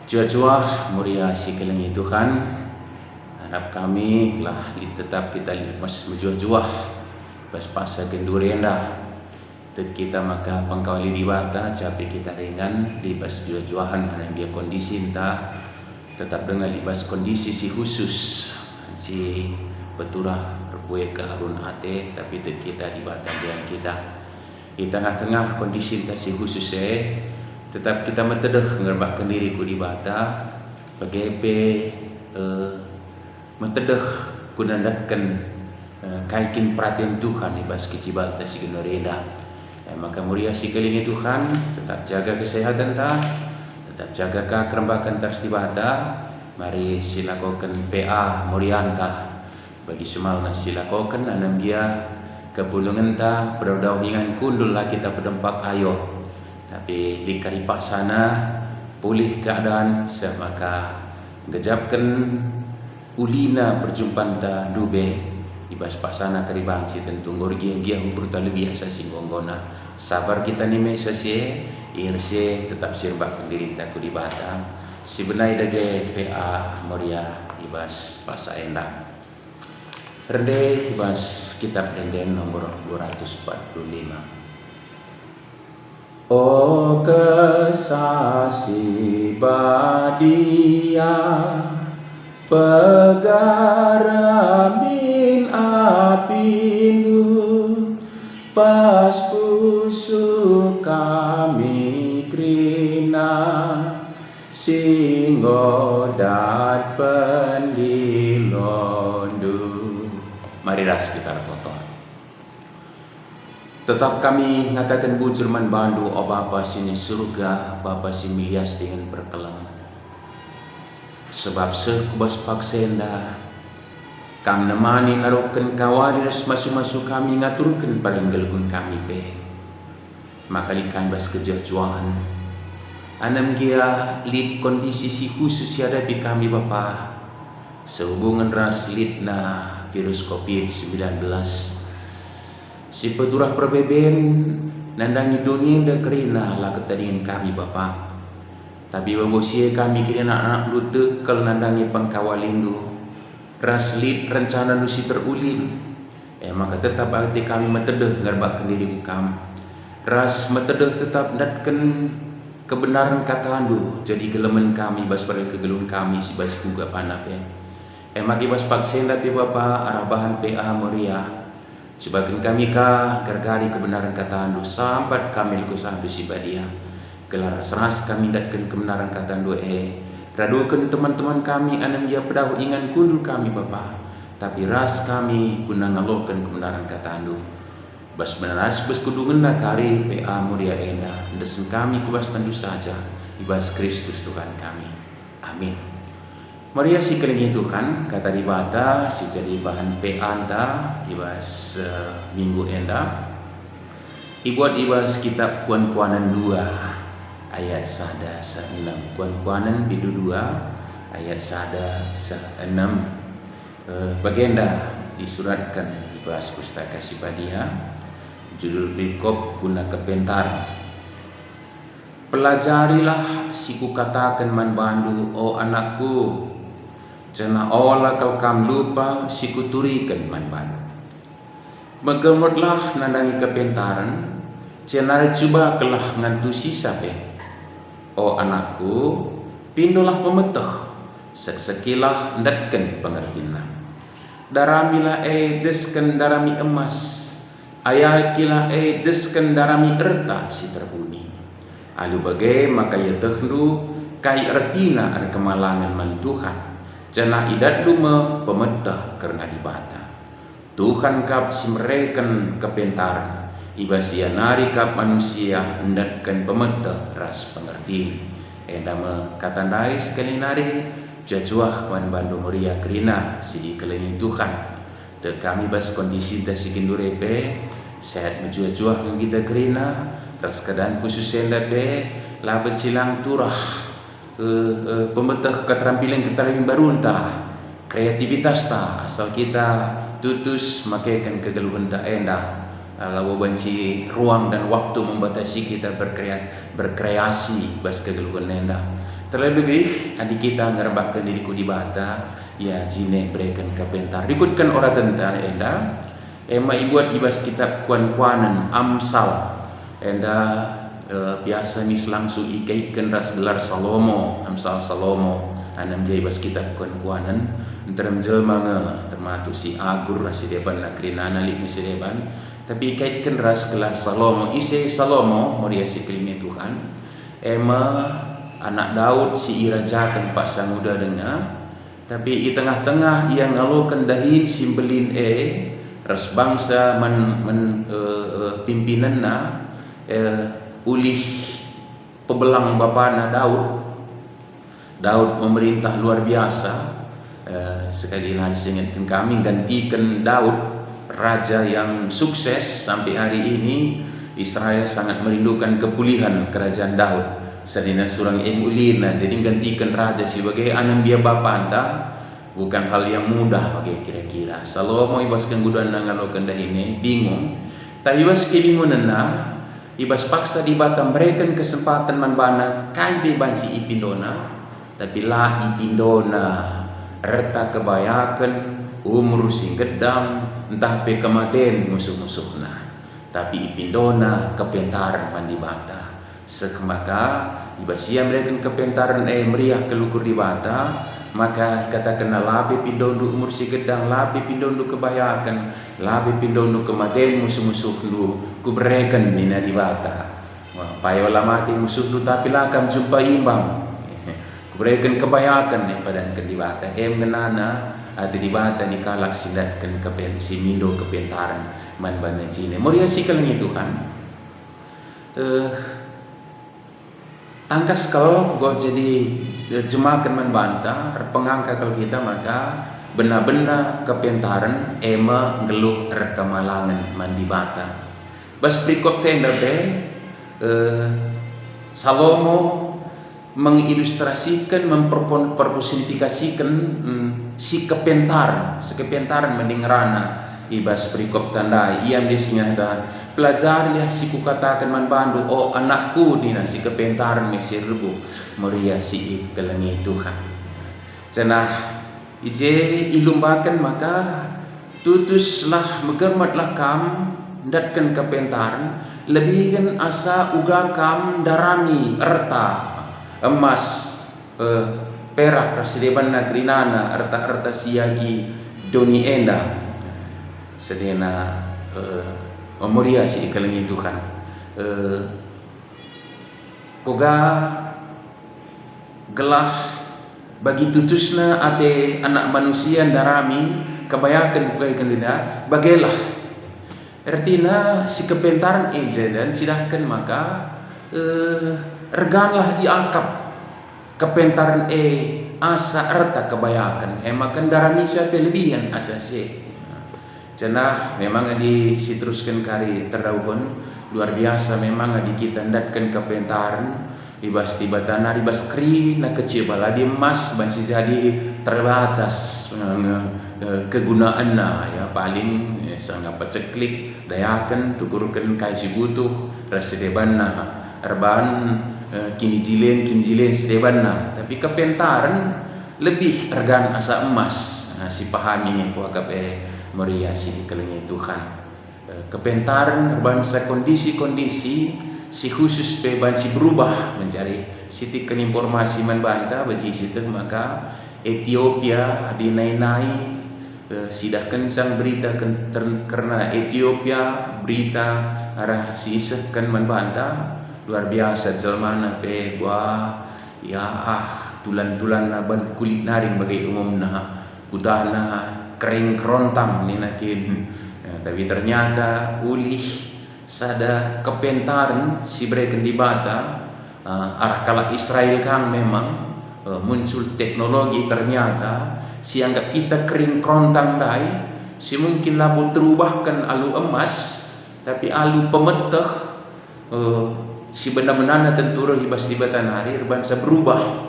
Jua-jua muria si kelengi Tuhan, harap kami lah tetap kita mas jua-jua pas pasa kenduri endah kita maka pengkawali diwata capai kita ringan libas jua-juahan yang dia kondisi entah tetap dengan libas kondisi si khusus si peturah berbuai ke arun ate tapi kita diwata jalan kita di tengah-tengah kondisi entah si khusus tetap kita metedeh ngerbakkan diri ku di bata bagai metedeh kunandatkan kaikin perhatian Tuhan ibas kicibal ta si genoreda maka muria si kelingi Tuhan tetap jaga kesehatan ta tetap jaga kekerembakan tas di bata mari silakokan PA murianta bagi semalna silakokan anam dia kepulungan ta berdauhingan kundul lah kita berdempak ayo tapi di karipah sana pulih keadaan semaka gejapkan ulina berjumpa ta dube ibas pasana karibang si tentu ngorgia umpur ta lebih asa singgongona sabar kita ni mesa si irse tetap sirbak diri ta ku di bata si benai dage PA Moria ibas pasa endah rende ibas kitab denden nomor 245. O kesasi badia pegaramin apinu pas pusu kami krina singgodat pendilondu. Mari ras kita foto. Tetap kami ngatakan bujurman bandu o Bapa sini surga Bapa si milias dengan berkelang sebab sekubas paksenda kang nemani narukan kawari ras masuk kami ngaturkan barang gelgun kami be maka likan bas kejajuan anam gia lip kondisi si khusus hadapi kami Bapa sehubungan ras litna virus COVID-19 si peturah perbeben nandangi dunia dah kerina lah ketadingan kami Bapa tapi babosia kami kira anak lute kalau nandangi pengkawalindu raslit rencana nusi terulin maka tetap hati kami metedeh ngarbakkan diri bukam ras metedeh tetap natkan kebenaran kata andu jadi gelemen kami bas pada kegelun kami si bas kuga panap maki bas paksen tapi Bapa arah bahan PA Moria sebagian kami gargari kebenaran kata andu sampai kami kusah si badia gelar seras kami datkan kebenaran kata andu radukan teman-teman kami anam dia pedahu ingan kundul kami Bapa tapi ras kami guna ngelohkan kebenaran kata andu bas meneras bas kudungan kari PA Moria endah desen kami kubas tandu saja ibas Kristus Tuhan kami amin. Maria si kelingi Tuhan kata di bata si jadi bahan PA anta ibas minggu endah ibuat ibas kitab kuan-kuanan 2 ayat sada sa-6 kuan-kuanan bidu 2 ayat sada sa-6 bagenda disuratkan ibas pustaka si badia judul perikop guna kepentar pelajarilah siku katakan man bandu o anakku jana olah kau kam lupa siku turikan man bandu megemutlah nandangi kepentaran cenara cuba kelah ngantusi sape o anakku pindolah pemetah sekilah ndatkan pengertian daramilah desken darami emas ayat kila desken darami erta si terbuni alu bagai maka ya tehlu kai ertina ar kemalangan man Tuhan jana idat lume pemetah karena dibata Tuhan kap si mereken kepentaran ibas ia nari kap manusia hendatkan pemetah ras pengerti endama katandai sekali nari jajuah wan bandu Moria kerina si kelengi Tuhan te kami bas kondisi ta si kindurepe sehat menjuah-juah ng kita kerina ras keadaan khusus endat be labet silang turah pemetah keterampilan kita lebih baru entah kreativitas ta asal kita tutus makaikan kegeluhan tak endah lalu banci ruang dan waktu membatasi kita berkreasi bas kegeluhan endah Terlebih adik kita ngerebakan diriku di bata ya jine berikan kepentar dikutkan orang tentang enda ema ibuat ibas kitab kuan-kuanan Amsal enda biasa mis langsung ikaitkan ras gelar Salomo Amsal Salomo anam dia ibas kitab kuan-kuanan terem jelma termasuk si Agur si deban nakrinana lik si deban tapi ikaitkan ras gelar Salomo isi Salomo mau dia si kelima Tuhan ema anak Daud si irajakan pak samuda dengar tapi di tengah-tengah ia ngalukan dahin simbelin ras bangsa pimpinan ulih pebelang bapana Daud memerintah luar biasa sekali lagi ingatkan kami gantikan Daud raja yang sukses sampai hari ini Israel sangat merindukan kepulihan kerajaan Daud sedina surang emulina jadi gantikan raja sebagai anak dia bapa anta bukan hal yang mudah bagi kira-kira Salomo ibas kenggudan ngalokan dah ini bingung tapi ibas kebingungan ibas paksa di Batam berikan kesempatan manbana kai bebansi ipindona tapi la ipindona reta kebayakan umur sing gedam entah pe kematian musuh-musuhna tapi ipindona kepentaran pandibata sekemaka ibasia mereka kepentaran meriah kelukur di bata maka katakanlah labi pindondu umur si gedang labi pindondu kebayakan labi pindondu kematian musuh-musuh lu kuberikan nina di bata payola mati musuh lu tapi lakam jumpa imbang kuberikan kebayakan pada di bata mengenana ada di bata ni kalak sindatkan si mindo kepentaran man-man Cina muria sikal ni Tuhan angkas kau gua jadi jemakan membantah pengangkat kalau kita maka benar-benar kepentaran ema ngeluh rekamalangan mandi bata bas berikut tenda Salomo mengilustrasikan mempersonifikasikan si kepentaran mendingerana ibas perikop tanda iam disinyata pelajarilah si ku katakan manbandu oh anakku dina si kepentaran mesir rubu meria si kelengi Tuhan cenah ije ilumbakan maka tutuslah megermatlah kam datkan kepentaran lebihkan asa uga kam darami erta emas perak rasideban nagrinana erta siagi doni enda sedena memoria si ikalengi Tuhan koga gelah bagi tutusna ate anak manusia darami kebayakan dina bagelah artinya si kepentaran dan silahkan maka reganlah diangkap kepentaran asa erta kebayakan makan darami siapa lebihan asa si cenah memang diteruskan kari terdahun luar biasa memang kita ndatkan kepentaran ibas tibatana ibas kri na kecil baladi emas masih jadi terbatas kegunaanna ya paling sangat peceklik dayakan tukurkan kai si butuh rasidebanna erban kini jilen sedebanna tapi kepentaran lebih ergan asa emas si pahami ku agak meriasi kelengi Tuhan kepentaran berbangsa kondisi-kondisi si khusus bebansi berubah mencari sitik informasi membantah bagi situ maka Ethiopia dinai-nai sidah kencang berita karena Ethiopia berita arah si isahkan membantah luar biasa jelmana pe wah ya tulan-tulan ban kulit naring bagi umumna kudana kering kerontang ni nakin tapi ternyata ulih sada kepentaran si mereka di bata arah kala Israel kan memang muncul teknologi ternyata si anggap kita kering kerontang dai si mungkin labu terubahkan alu emas tapi alu pemeteh si benar-benar tentu hibas di batan hari bangsa berubah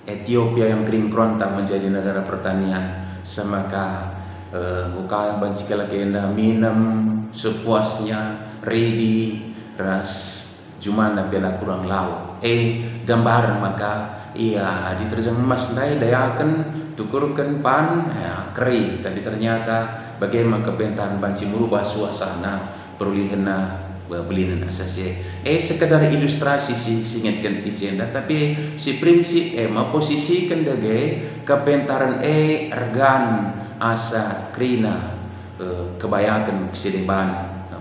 Ethiopia yang kering kerontang menjadi negara pertanian semaka muka banci kala kena minum sepuasnya ready ras jumana bela kurang lau gambaran maka iya diterjang emas dai dayakan tukurkan pan keri, tapi ternyata bagaimana kebentan banci merubah suasana perulihan belinan asasi sekedar ilustrasi sih singetkan ijenda, tapi si prinsip memposisikan dage kepentaran ergan asa krina kebayakan kesideban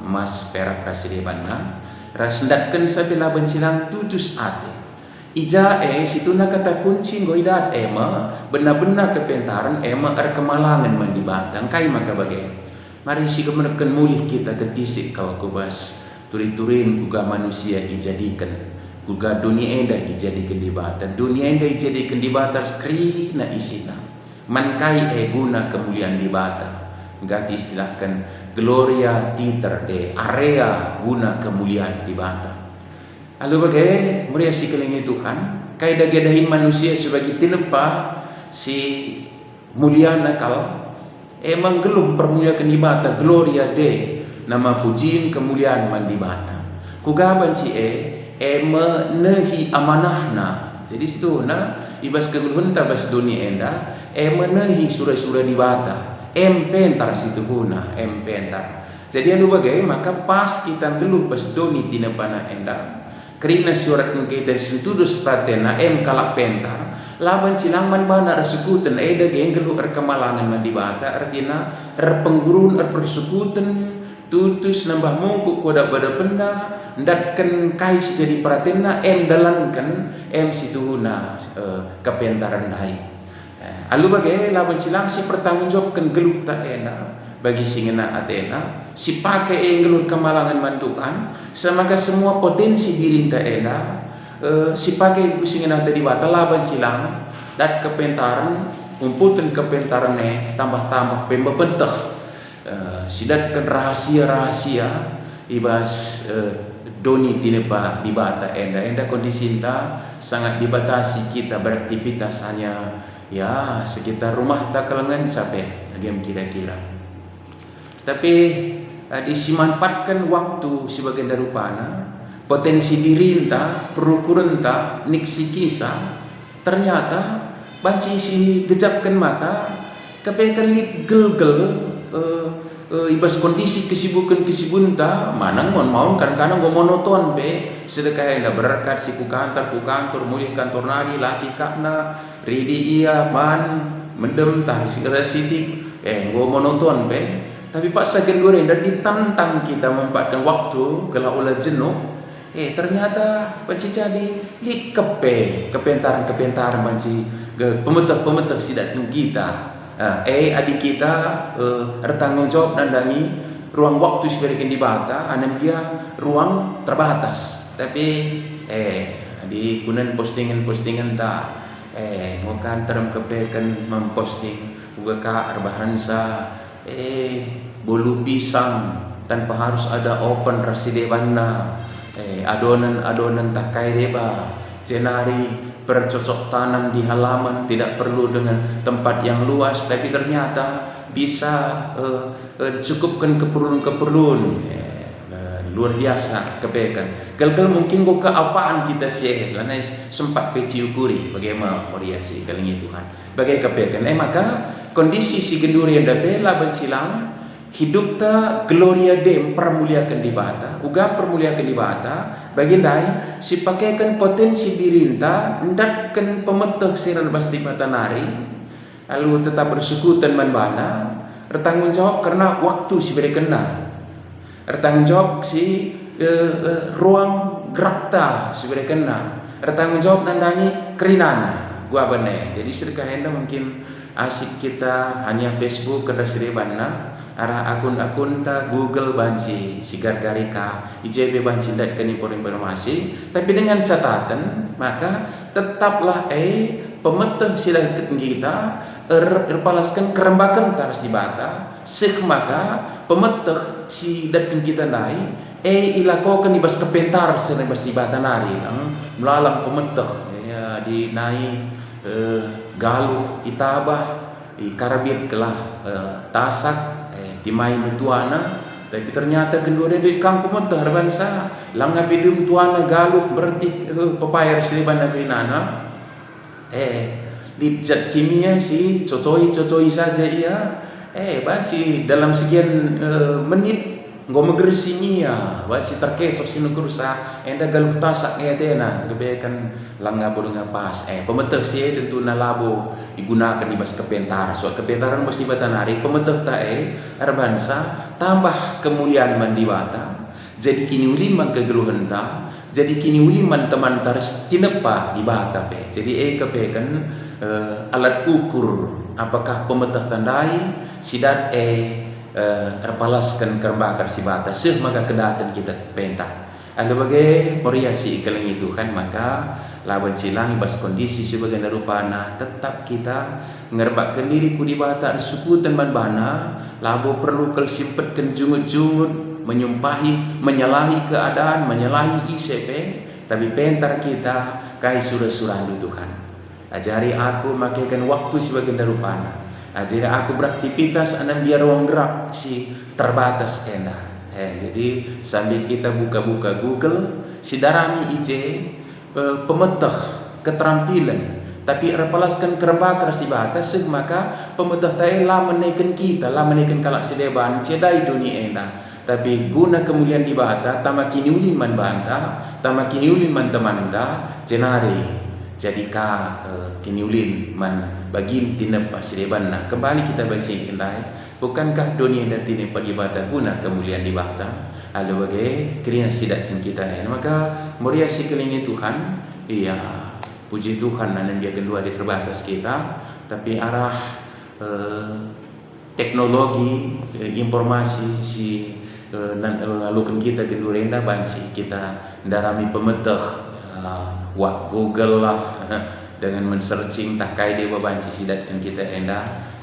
emas perak kesideban rasendatkan sabila bencilang tujus ate ija situna kata kunci goidat benar-benar kepentaran kemalangan mandibatang kai maka bagai mari si kemenekan mulih kita ketisik kalau kubas turin guga manusia dijadikan guga dunia enda dijadikan di bata dunia enda dijadikan di bata skri na isina mankai guna kemuliaan di bata gati istilahkan gloria titer de area guna kemuliaan di bata lalu bagai mulia si kelingi Tuhan kai dagadahin manusia sebagai tinepa si mulia nakal menggeluh permuliaan di bata gloria de nama pujian kemuliaan mandi bata kugaban si menehi amanahna, jadi situ ibas kegeluhan tabas dunia enda menehi surah-surah di bata pentar situ guna pentar, jadi anu bagai maka pas kita geluh pas doni tina pana enda kerina surat kita situdus patena kalak pentar laban silang man bana resekutan dage geluh kemalangan mandi bata artinya penggurun persekutan tutus nambah mungkuk koda pada benda ndatkan kais jadi pratena dalankan situhuna kepentaran dai alu bagai lawan silang si pertanggungjawabkan geluh tak enak bagi singena atena si pakai geluh kemalangan mantukan semaka semua potensi diri tak enak si pakai singena tadi bata lawan silang dat kepentaran umputan kepentaran tambah-tambah pembenteh sidatkan rahasia-rahasia ibas doni tinepa di bata enda kondisi sangat dibatasi kita beraktivitas hanya ya sekitar rumah tak kelengan sampai agam kira-kira, tapi disimanfaatkan waktu sebagai darupana potensi diri perukuran niksi kisah ternyata banci si gejapkan maka kepekan gel ibas kondisi kesibukan manang mau kadang-kadang gue monoton sedekah yang berkat si ku kantor mulih kantor nari latih kakna ridi iya man mendem tah segera sitik gue monoton tapi pas saking gue dan ditantang kita memanfaatkan waktu kalau ulah jenuh ternyata banci jadi kepentaran banci pemetak sidat kita adik kita bertanggung jawab nandangi ruang waktu sebagian di bata anan dia ruang terbatas, tapi di kunan postingan tak mukan terem kepekan memposting juga ka arbahansa bolu pisang tanpa harus ada open rasidebanna adonan tak kai deba jenari bercocok tanam di halaman tidak perlu dengan tempat yang luas, tapi ternyata bisa cukupkan keperluan luar biasa kepekan. Gal mungkin kok keapaan kita sih, karena sempat peci ukuri bagaimana variasi kali Tuhan. Bagai kepekan, maka kondisi si genduri yang bela bencilang hidup ta gloria dem permuliakan di bata uga permuliakan di bata bagindai si pakaikan potensi dirinta ndatkan pemetek siran pasti bata nari lalu tetap bersekutan manbana bertanggung jawab karena waktu si beri kena bertanggung jawab si ruang gerakta si beri kena bertanggung jawab nandangi kerinana gua bener jadi sedekah enda mungkin asik kita hanya Facebook kada siribana arah akun-akun ta Google banci sigar garika IJB banci datkan informasi tapi dengan catatan maka tetaplah pemeteng sila kita erpalaskan kerembakan taras di bata sih maka pemeteng si datkan kita nai ilakokan ibas kepentar sila ibas di bata nari melalang pemeteng ya di nai galuh itabah ikarabit kelah tasak timai mutuana Tapi ternyata kenduri di kampung mentah bangsa langa bidum tuana galuh berarti pepayar siliban negeri nana. Zat kimia sih cocoi saja ia. Baci dalam sekian menit ngomegersinya baci terkecoh sinu kursa enda galuh tasak tena kebekan langa bodonga pas pemeteh sih tentu nalabo digunakan di bas kepentar soal kepentaran mesti batanari pemeteh arbansa tambah kemuliaan mandiwata jadi kini uliman kegeluhan ta jadi kini uliman teman taris tinepa di bata jadi kepekan alat ukur apakah pemeteh tandai sidat terpalaskan kerbakar si batas maka kedatan kita pentak ada bagai meriasi iklan itu kan maka lawan silang bas kondisi sebagai narupana tetap kita ngerbakkan diri ku di bata suku teman bana labo perlu kelsimpetkan jungut-jungut menyumpahi menyalahi keadaan menyalahi ICP tapi pentar kita kai surah-surah Tuhan ajari aku makaikan waktu sebagai narupana jadi aku beraktivitas anan dia ruang gerak si terbatas jadi sambil kita buka-buka Google si darami pemeteh keterampilan tapi repalaskan kerbakar si batas maka pemeteh lah menaikkan kita lah menaikkan kalak sedeban cedai dunia tapi guna kemuliaan di bata tamakini ulin man banta tamakini ulin man teman cenari jadikah kini ulin man bagi tinap pasireban kembali kita baca kendai bukankah dunia dan tinap di bata guna kemuliaan di bata ada bagai kerana sidatkan kita maka muria sekeliling Tuhan iya puji Tuhan dan dia kedua di terbatas kita tapi arah teknologi informasi si lalukan kita kendurenda banci kita darami pemeteh wak Google lah dengan men-searching tak kai dia banci sidatkan kita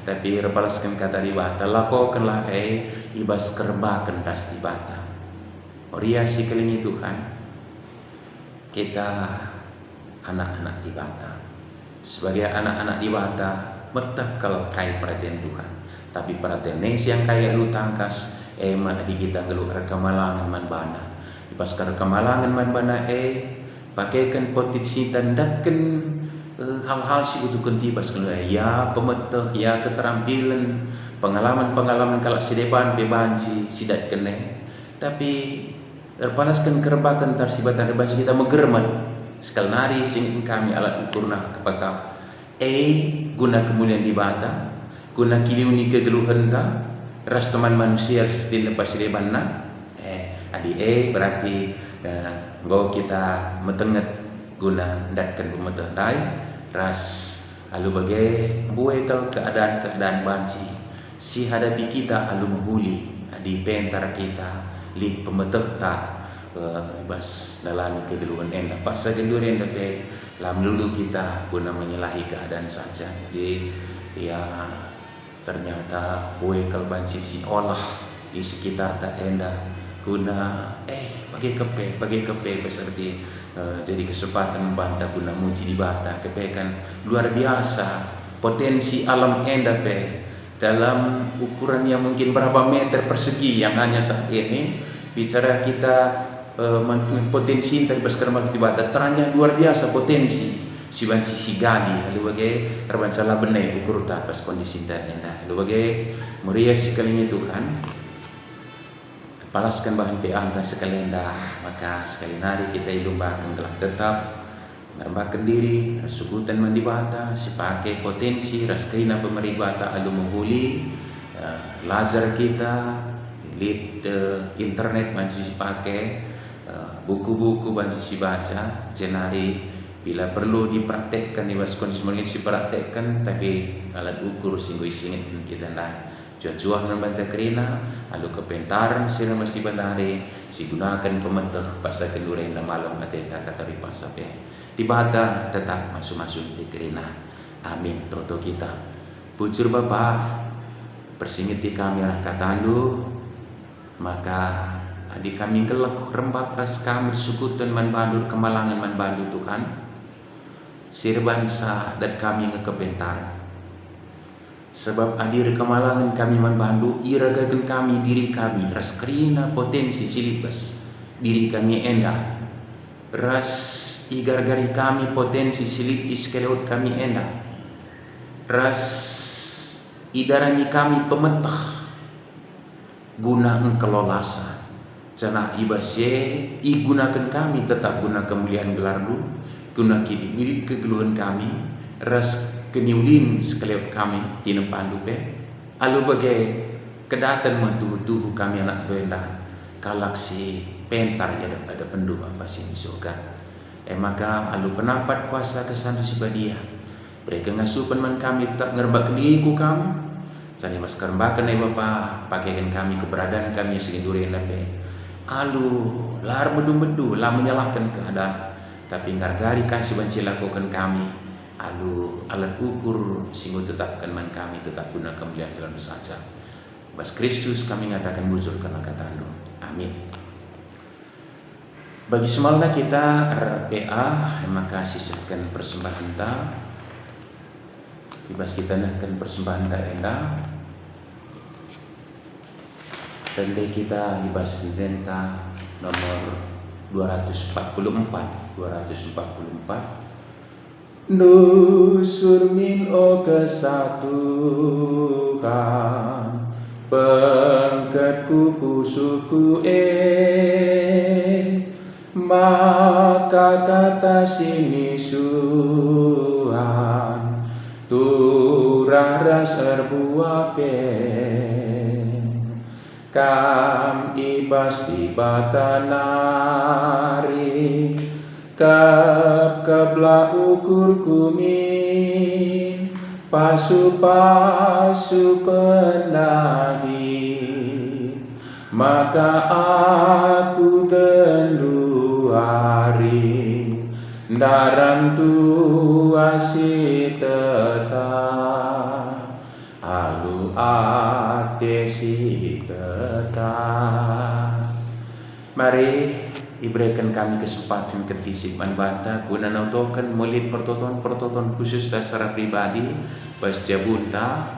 tapi repalaskan kata di bata lakokanlah ibas kerbakan ras di bata oriasi kelingi Tuhan kita anak-anak di bata sebagai anak-anak di bata metakal kai perhatian Tuhan tapi perhatian yang kaya lu tangkas mana di kita ngeluar kemalangan man bana ibas kemalangan man bana pakaikan potensi tandakan hal-hal si utukan tibas ya pemeteh ya keterampilan pengalaman-pengalaman kalau si depan bebanci sidat kene tapi terpanaskan kerbakan tarsibatan bebanci kita megerman sekali nari sing kami alat ukurna kepada guna kemuliaan di bata guna kiliuni kegeluhan ta ras teman manusia setin lepas si depan adi berarti ngau kita metenget guna ndatkan pemeteh dai ras alu bagai buai kal keadaan banci si hadapi kita alu menghuli di pentar kita li pemeteh ta bas dalam kegeluhan paksa kegeluhan lam dulu kita guna menyalahi keadaan saja jadi ya ternyata buai kal banci si olah di sekitar tak guna bagi kepe beserti jadi kesempatan membantah guna muji di bata kepekan luar biasa potensi alam dalam ukuran yang mungkin berapa meter persegi yang hanya saat ini bicara kita potensi dari baskermak di bata terangnya luar biasa potensi si gali lalu bagai erban salah benai ukur tak pas kondisi lalu bagai muria sekalinya Tuhan palaskan bahan peanta sekalian maka sekali nari kita ilumbakan telah tetap ngerbakan diri rasukutan mandi bata sipakai potensi raskrina pemeri bata alu menghuli lajar kita lead internet masih pakai buku-buku masih baca jenari bila perlu dipraktekkan di bawah kondisi mungkin dipraktekkan tapi alat ukur singgung-singit kita cuah membantah kerina alu kepentaran sila mesti bandari si gunakan pemeteh pasal kenduri na malam ateta kata ripasa di bata tetap masuk-masuk di kerina amin toto kita pucur Bapa persingiti kami arah katandu maka adik kami gelap rembak ras kami bersukutan man bandur kemalangan man bandur Tuhan sir bangsa dan kami ngekepentaran Sebab adir kemalangan kami membantu, iragakan kami diri kami, ras kerina potensi silibas diri kami endah. Ras igar-gari kami potensi silip iskeleot kami endah. Ras idarani kami pemetah guna engkelolasa. Cana ibasye igunakan kami tetap guna kemuliaan gelardu, guna kini milik kegeluhan kami, ras keniulin sekalian kami tina pandupe, alu bagai kedatan mentuhu kami anak benda galaksi pentar ya ada pendu apa sih surga. Maka alu pendapat kuasa kesan sibadia, mereka ngasupan man kami tetap ngerbak diriku kamu. Sani maskar bahkan Bapa pakaikan kami keberadaan kami seginduri lepe. Alu lar bedu-bedu lah menyalahkan keadaan, tapi ngargari kasih banci lakukan kami. Alu alat ukur sehingga tetapkan man kami tetap guna kemuliaan Tuhan saja. Bas Kristus kami ngatakan bujur karena kata Anu. Amin. Bagi semalna kita RPA, maka sisihkan persembahan ta. Ibas kita nakkan persembahan ta endah. Tende kita ibas denta nomor 244. Nusur min o kesatuan, pengkatku pusuku maka kata sini suan turah ras kam ibas dibatanari kebla ukur kumin pasu penahi, maka aku genduari daram tuasi tetap alu ate si tetap. Mari diberikan kami kesempatan ketisik manbanta guna nautokan melit pertoton khusus secara pribadi bas jabunta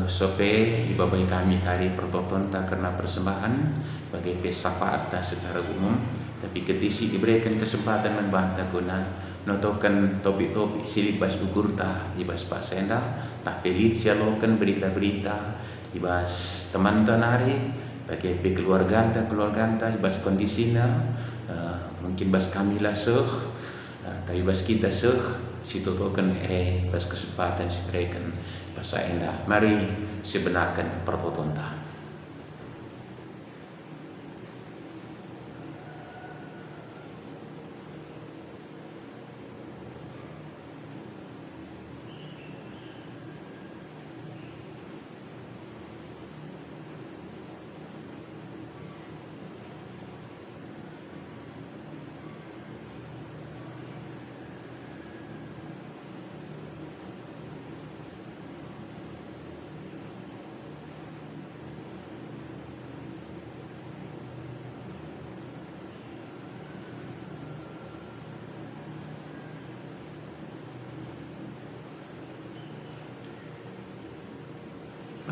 sope ibabai kami kari pertoton tak karena persembahan bagi pesapaat secara umum, tapi ketisik diberikan kesempatan manbanta guna nautokan topik-topik silibas ugurta ibas Pak Senda tak pelit sialokan berita-berita ibas teman tanari bagi keluarga ibas kondisinya, mungkin bas kami lah tapi bas kita situtokan bas kesempatan diberikan bas endah. Mari sebenarkan pertotonta.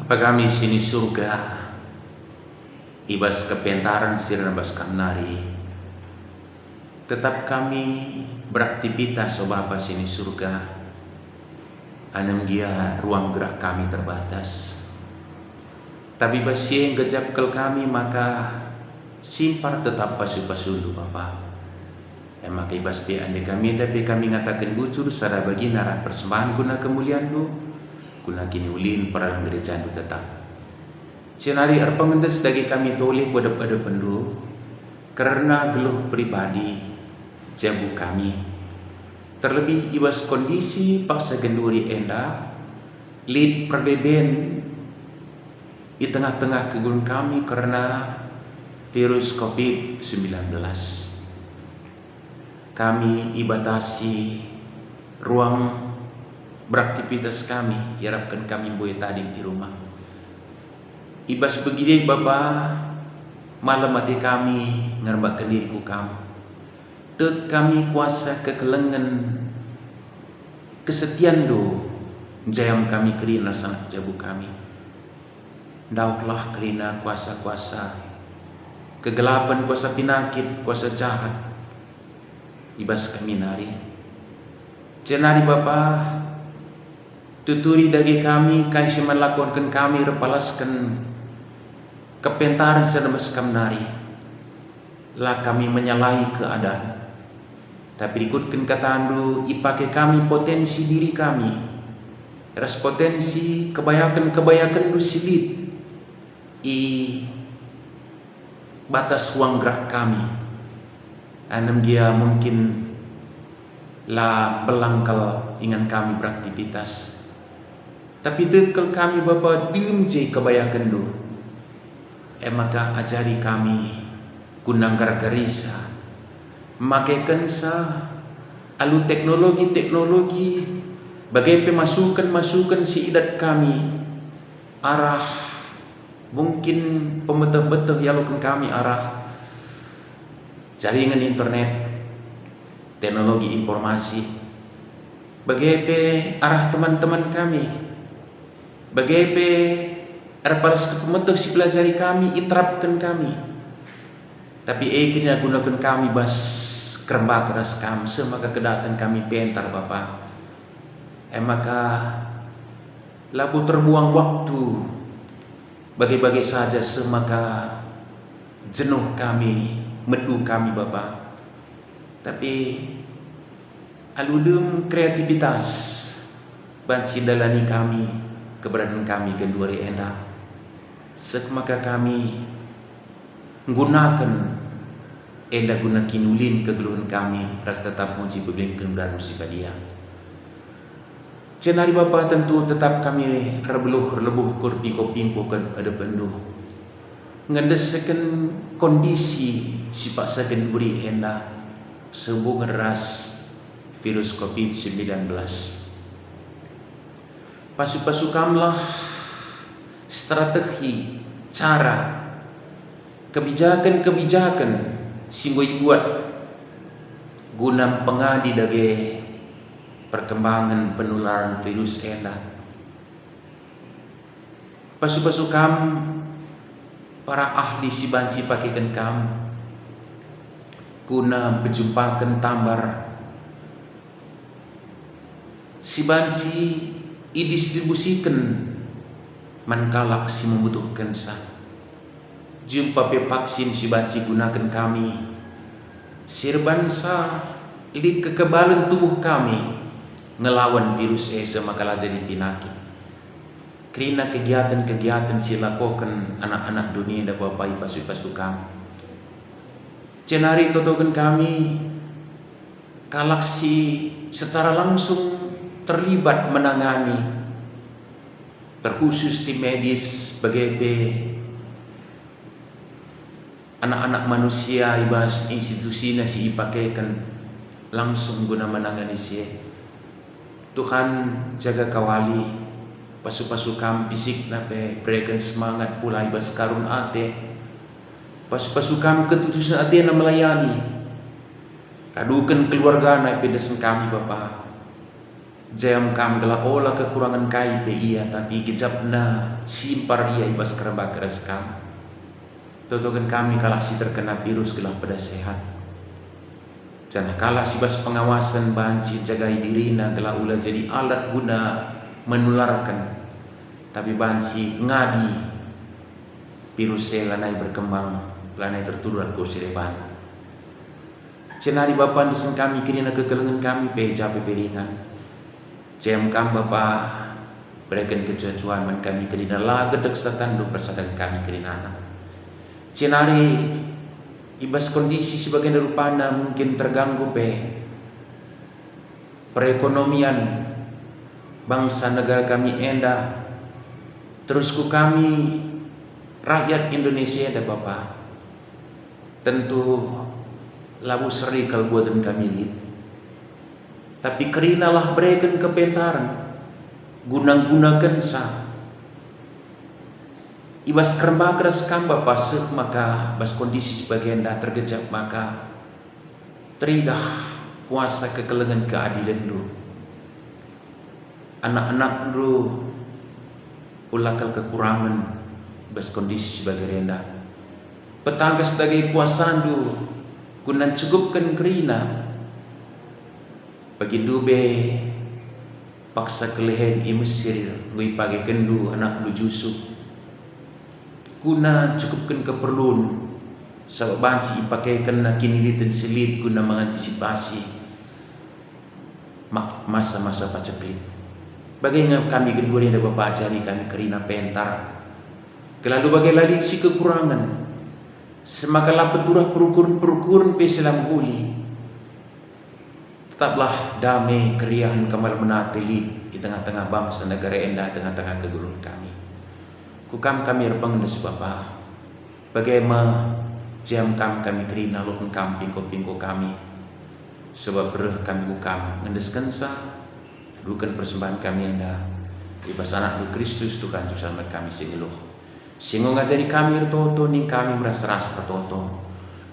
Bapa kami sini surga, ibas kepentaran sirna bas kamnari, tetap kami beraktivitas o Bapa sini surga, anam dia ruang gerak kami terbatas. Tapi basi gejap kel kami maka simpar tetap pasu-pasulu Bapa. Maka ibas pe ande kami tapi kami ngatakan bujur sada bagi narah persembahan guna kemuliaan lu. Kuna kini ulin perang gereja itu tetap. Cenari arpangendes dagi kami toleh pada pendu karena geluh pribadi jabu kami. Terlebih ibas kondisi paksa genduri enda lid perbedaan di tengah-tengah kegun kami karena virus COVID-19. Kami ibatasi ruang beraktivitas kami, harapkan kami boleh tadi di rumah. Ibas begini Bapa, malam hati kami ngerbakkan diriku kamu. Tek kami kuasa kekelengan kesetian do jayam kami kerina sanak jabu kami. Dauklah kerina kuasa-kuasa kegelapan, kuasa pinakit, kuasa jahat ibas kami nari. Cenari Bapa, tuturi dagi kami kai melakukan kami repalaskan kepentaran sedembes kami nari. Lah kami menyalahi keadaan, tapi ikutkan kata andu ipake kami potensi diri kami, ras potensi kebayakan du silit i batas ruang gerak kami. Anam dia mungkin la belangkal ingan kami beraktivitas, tapi dekel kami Bapa diumje kebayakan du. Maka ajari kami gunang garisa makaikan sa alu teknologi bagai pemasukan si idat kami arah mungkin pemetah-betah yalukan kami arah jaringan internet, teknologi informasi, bagai arah teman-teman kami, bagai arah paras pemetah si pelajari kami, iterapkan kami. Tapi kini gunakan kami bas kerembak keras kami, semaka kedatan kami pentar Bapa. Maka labu terbuang waktu bagai-bagai saja, semaka jenuh kami, medu kami Bapa. Tapi aludum kreativitas banci dalani kami keberadaan kami kedua enak. Semaka kami gunakan enda guna kinulin kegeluhan kami ras tetap muji bebengkeun dan musibadia. Cenari Bapa tentu tetap kami rebeluh lebuh kurpi kopingku ke ada benduh ngendesakan kondisi sifat saken beri enda sembuh ngeras virus COVID-19. Pasu-pasukamlah strategi, cara, kebijakan singgoy buat guna pengadi dage perkembangan penularan virus enda. Pasu-pasukam para ahli si banci pakikan kam guna berjumpakan tambar si banci didistribusikan mankalak si membutuhkan sa. Jumpa pe vaksin si banci gunakan kami sirbansa di kekebalan tubuh kami ngelawan virus semakala jadi pinakit. Kerana kegiatan-kegiatan si lakukan anak-anak dunia dan bapak pasu-pasukam. Cenari totokan kami kalak si secara langsung terlibat menangani terkhusus tim medis bagai anak-anak manusia ibas institusi nasi ipakaikan langsung guna menangani si. Tuhan jaga kawali pasu-pasukam fisik nape berikan semangat pula ibas karun ate pasu-pasukam ketutusan ate na melayani kadukan keluarga nape desen kami Bapa. Jam kam telah olah kekurangan kai pe iya tapi kejapna simpar iya ibas keraba keras kam. Totokan kami kalah si terkena virus gelah pada sehat. Jangan kalah si bas pengawasan banci jagai dirina gelah ulah jadi alat guna menularkan. Tapi banci ngadi virus lanai berkembang, lanai tertular ke sireban. Cenari Bapa desen kami kini nak kekelengan kami peja peperingan. Jam kam Bapa berikan kecucuan man kami kerina laga deksatan do persadan kami kerina anak. Cenari ibas kondisi sebagian rupana mungkin terganggu perekonomian bangsa negara kami enda terus ku kami rakyat Indonesia ada Bapa. Tentu labu seri kalbuatan kami lid. Tapi kerinalah berikan kepentaran gunakan sa ibas kerembak keras kam Bapa seh maka bas kondisi sebagian dah tergejap maka teridah kuasa kekelengan keadilan du. anak-anak ru ulakal kekurangan bas kondisi sebagai rendah. Petangga sebagai kuasa du kunan cukupkan kerina bagi dube paksa kelehen i Mesir ngui pagi kendu anak lu Yusuf guna cukupkan keperluan sebab bansi ipakaikan na kinilitan selip guna mengantisipasi masa-masa paceklik. Bagaimana kami kedua yang Bapak ajari kami kerina pentar kelalu bagai lari si kekurangan semakalah peturah perukuran peselam uli. Tetaplah damai keriahan kamal menateli di tengah-tengah bangsa negara endah tengah-tengah kegulung kami. Kukam kami repang des Bapa. Bagaimana jam kami kerina lokun kami pingko kami. Sebab bereh kami kukam ngendes kensa dukan persembahan kami endah. Ibas anak lu Kristus Tuhan selamat kami singeluh. Singgo ngajari kami toto ning kami merasa-rasa toto.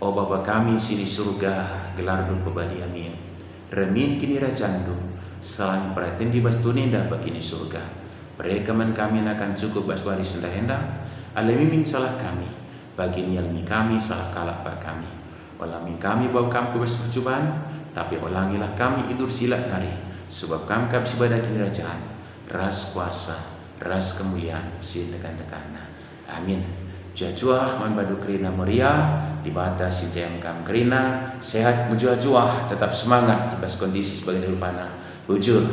Oh Bapa kami sini surga gelar dul pebadi amin. Remin kini rajandu salam perhatian di bas tuninda bakini surga. Perekaman kami akan cukup bas waris hendak alamimin salah kami bagi nyalmi kami salah kalak bak kami. Walamin kami bawa kami bas percobaan tapi ulangilah kami idur silat nari sebab kami kap sibadah kini rajaan ras kuasa ras kemuliaan sinekan-nekana. Amin. Jajuah man badu kerina meriah dibatasi jam kam kerina sehat mujuah-juah tetap semangat atas kondisi sebagai dulu panah bujur